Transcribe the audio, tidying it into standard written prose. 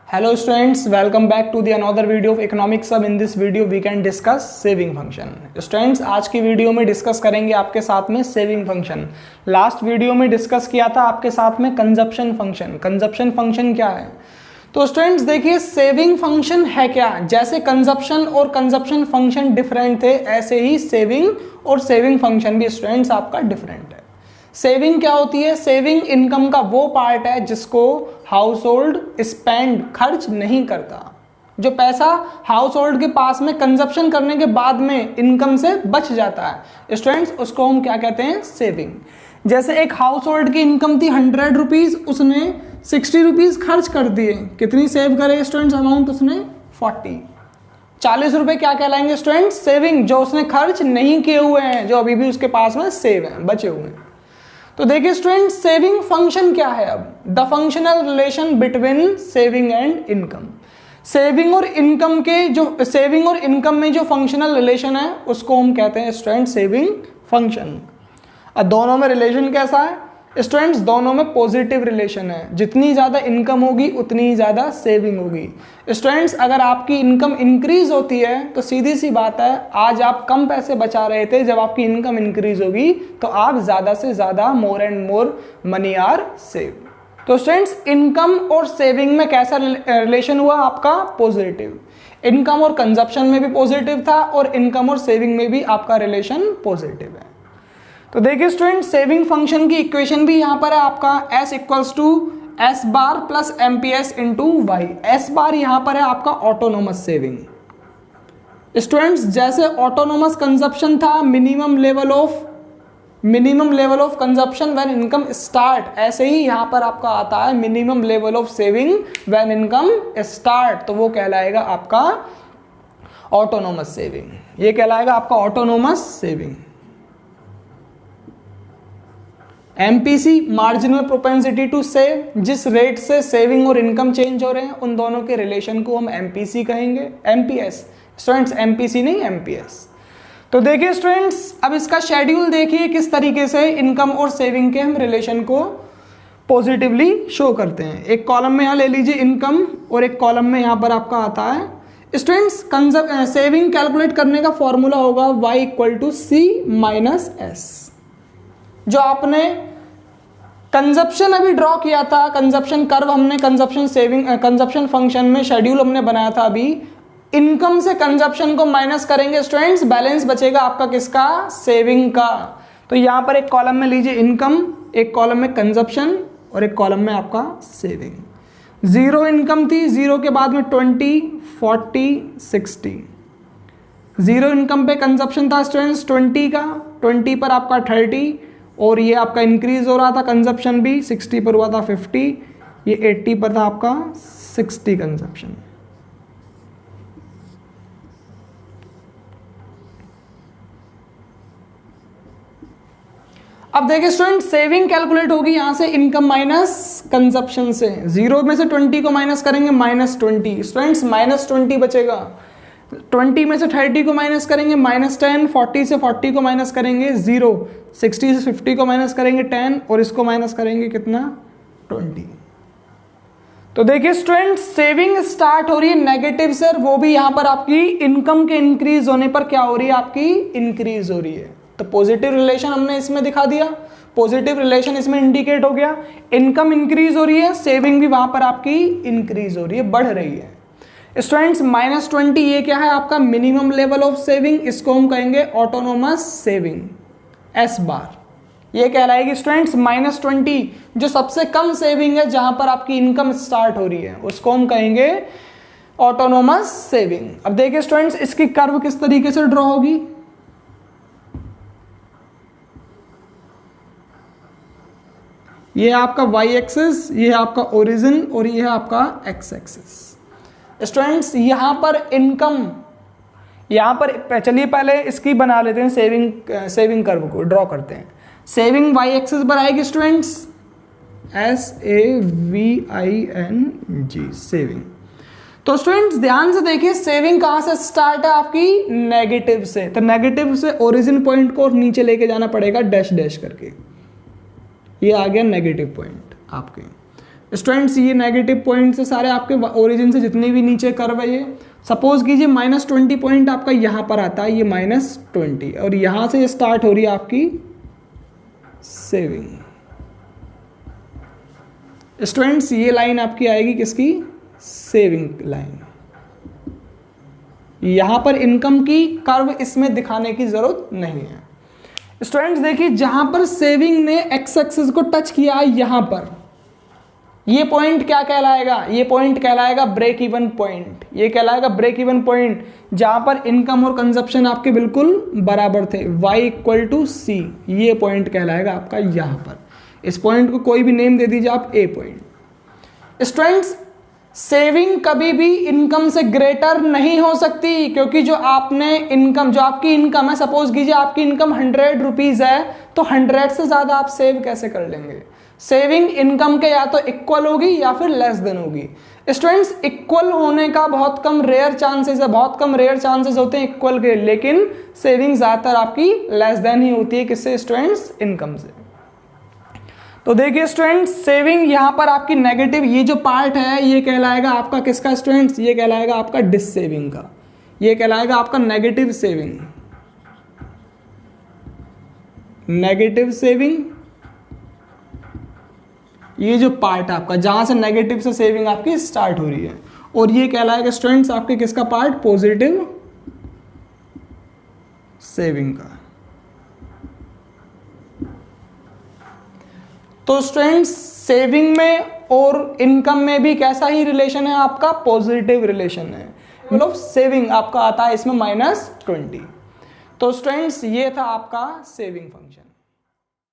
Hello students, welcome back to the another video of economics sub. In this video we can discuss saving function. Students, आज की video में discuss करेंगे आपके साथ में saving function. Last video में discuss किया था आपके साथ में कंजप्शन फंक्शन. कंजप्शन फंक्शन क्या है? तो स्टूडेंट्स देखिए, सेविंग फंक्शन है क्या? जैसे कंजप्शन और कंजप्शन फंक्शन डिफरेंट थे, ऐसे ही सेविंग और सेविंग फंक्शन भी स्टूडेंट्स आपका डिफरेंट है. सेविंग क्या होती है? सेविंग इनकम का वो पार्ट है जिसको हाउस होल्ड स्पेंड खर्च नहीं करता. जो पैसा हाउस होल्ड के पास में कंजप्शन करने के बाद में इनकम से बच जाता है स्टूडेंट्स, उसको हम क्या कहते हैं? सेविंग. जैसे एक हाउस होल्ड की इनकम थी 100 रुपीज, उसने 60 रुपीज खर्च कर दिए. कितनी सेव करे स्टूडेंट्स अमाउंट? उसने 40 रुपए क्या कहलाएंगे स्टूडेंट्स? सेविंग. जो उसने खर्च नहीं किए हुए हैं, जो अभी भी उसके पास में सेव हैं, बचे हुए हैं. तो देखिए स्टूडेंट, सेविंग फंक्शन क्या है? अब the functional relation between saving and income. Saving और इनकम के जो सेविंग और इनकम में जो फंक्शनल रिलेशन है उसको हम कहते हैं स्टूडेंट सेविंग फंक्शन. दोनों में रिलेशन कैसा है स्टूडेंट्स? दोनों में पॉजिटिव रिलेशन है. जितनी ज़्यादा इनकम होगी उतनी ही ज़्यादा सेविंग होगी. स्टूडेंट्स, अगर आपकी इनकम इंक्रीज होती है तो सीधी सी बात है, आज आप कम पैसे बचा रहे थे, जब आपकी इनकम इंक्रीज होगी तो आप ज़्यादा से ज़्यादा more and more money are save. तो स्टूडेंट्स, इनकम और सेविंग में कैसा रिलेशन हुआ आपका? पॉजिटिव. इनकम और कंजप्शन में भी पॉजिटिव था और इनकम और सेविंग में भी आपका रिलेशन पॉजिटिव है. तो देखिए स्टूडेंट, सेविंग फंक्शन की इक्वेशन भी यहां पर है आपका S equals to S bar plus MPS into Y. S bar यहां पर है आपका ऑटोनोमस सेविंग. स्टूडेंट्स, जैसे ऑटोनोमस कंजप्शन था minimum level of consumption when income start, ऐसे ही यहां पर आपका आता है minimum level of saving when income start. तो वो कहलाएगा आपका ऑटोनोमस सेविंग. ये कहलाएगा आपका autonomous saving. MPC marginal propensity to save. जिस रेट से सेविंग और इनकम चेंज हो रहे हैं उन दोनों के रिलेशन को हम MPC कहेंगे. MPS स्टूडेंट्स, MPC नहीं MPS. तो देखिए स्टूडेंट्स, अब इसका शेड्यूल देखिए किस तरीके से इनकम और सेविंग के हम रिलेशन को पॉजिटिवली शो करते हैं. एक कॉलम में यहाँ ले लीजिए इनकम और एक कॉलम में यहाँ पर आपका आता है स्टूडेंट्स सेविंग. कैलकुलेट करने का फॉर्मूला होगा Y equal to C minus S. जो आपने कंजप्शन अभी ड्रॉ किया था, कंजप्शन कर्व हमने कंजप्शन फंक्शन में शेड्यूल हमने बनाया था, अभी इनकम से कंजप्शन को माइनस करेंगे स्टूडेंट्स, बैलेंस बचेगा आपका किसका? सेविंग का. तो यहां पर एक कॉलम में लीजिए इनकम, एक कॉलम में कंजप्शन और एक कॉलम में आपका सेविंग. 0 इनकम थी, 0 के बाद में 20, 40, 60. 0 इनकम पे कंजप्शन था स्टूडेंट्स 20 का, 20 पर आपका 30 और ये आपका इंक्रीज हो रहा था कंजप्शन भी, 60 पर हुआ था 50, ये 80 पर था आपका 60 कंजप्शन. अब देखिए स्टूडेंट, सेविंग कैलकुलेट होगी यहां से इनकम माइनस कंजप्शन से. 0 में से 20 को माइनस करेंगे -20 स्टूडेंट्स, -20 बचेगा. 20 में से 30 को माइनस करेंगे -10, 40 से 40 को माइनस करेंगे 0, 60 से 50 को माइनस करेंगे 10 और इसको माइनस करेंगे कितना? 20. तो देखिए स्टूडेंट, सेविंग स्टार्ट हो रही है नेगेटिव से, वो भी यहां पर आपकी इनकम के इंक्रीज होने पर क्या हो रही है? आपकी इंक्रीज हो रही है. तो पॉजिटिव रिलेशन हमने इसमें दिखा दिया, पॉजिटिव रिलेशन इसमें इंडिकेट हो गया. इनकम इंक्रीज हो रही है, सेविंग भी वहां पर आपकी इंक्रीज हो रही है, बढ़ रही है. स्टूडेंट्स, -20 ये क्या है? आपका मिनिमम लेवल ऑफ सेविंग. इसको हम कहेंगे ऑटोनोमस सेविंग S बार. ये कहलाएगी स्टूडेंट्स -20, जो सबसे कम सेविंग है जहां पर आपकी इनकम स्टार्ट हो रही है, उसको हम कहेंगे ऑटोनोमस सेविंग. अब देखिए स्टूडेंट्स, इसकी कर्व किस तरीके से ड्रॉ होगी. ये आपका Y एक्सिस, ये है आपका ओरिजिन और ये है आपका X एक्सिस. स्टूडेंट्स, यहां पर इनकम, यहां पर चलिए पहले इसकी बना लेते हैं, सेविंग कर्व को ड्रॉ करते हैं. सेविंग Y एक्सिस पर आएगी स्टूडेंट्स SAVING सेविंग. तो स्टूडेंट्स ध्यान से देखिए, सेविंग कहां से स्टार्ट है? आपकी नेगेटिव से. तो नेगेटिव से ओरिजिन पॉइंट को नीचे लेके जाना पड़ेगा डैश डैश करके. ये आ गया नेगेटिव पॉइंट आपके. स्टूडेंट्स ये नेगेटिव पॉइंट से सारे आपके ओरिजिन से जितने भी नीचे कर्व है, ये सपोज कीजिए -20 पॉइंट आपका यहाँ पर आता है, ये -20, और यहाँ से स्टार्ट हो रही है आपकी सेविंग। स्टूडेंट्स ये लाइन आपकी आएगी किसकी? Saving line. यहां पर इनकम की कर्व इसमें दिखाने की जरूरत नहीं है। स्टूडेंट्स देखिए, जहां पर सेविंग ने एक्स एक्सिस को टच किया है, यहां पर ये पॉइंट क्या कहलाएगा? ये पॉइंट कहलाएगा ब्रेक इवन पॉइंट। ये कहलाएगा ब्रेक इवन पॉइंट, जहां पर इनकम और कंजप्शन आपके बिल्कुल बराबर थे, y = c। ये पॉइंट कहलाएगा आपका यहां पर। इस पॉइंट को कोई भी नेम दे दीजिए आप, ए पॉइंट। स्टूडेंट्स सेविंग कभी भी इनकम से ग्रेटर नहीं हो सकती, क्योंकि जो आपने इनकम, जो आपकी इनकम है, सपोज कीजिए आपकी इनकम 100 रुपीज है, तो 100 से ज्यादा आप सेव कैसे कर लेंगे? सेविंग इनकम के या तो इक्वल होगी या फिर लेस देन होगी। स्टूडेंट्स इक्वल होने का बहुत कम रेयर चांसेस है, बहुत कम रेयर चांसेस होते हैं इक्वल के, लेकिन सेविंग ज्यादातर आपकी लेस देन ही होती है। किससे? स्टूडेंट्स इनकम से। तो देखिए स्टूडेंट्स, सेविंग यहां पर आपकी नेगेटिव, ये जो पार्ट है ये कहलाएगा आपका किसका स्टूडेंट्स? ये कहलाएगा आपका डिस सेविंग का। ये कहलाएगा आपका नेगेटिव सेविंग। नेगेटिव सेविंग, ये जो पार्ट है आपका, जहां से नेगेटिव से सेविंग आपकी स्टार्ट हो रही है, और ये कहलाएगा स्टूडेंट्स आपके किसका पार्ट? पॉजिटिव सेविंग का। तो स्टूडेंट्स सेविंग में और इनकम में भी कैसा ही रिलेशन है आपका? पॉजिटिव रिलेशन है। मतलब सेविंग आपका आता है इसमें -20। तो स्टूडेंट्स ये था आपका सेविंग फंक्शन।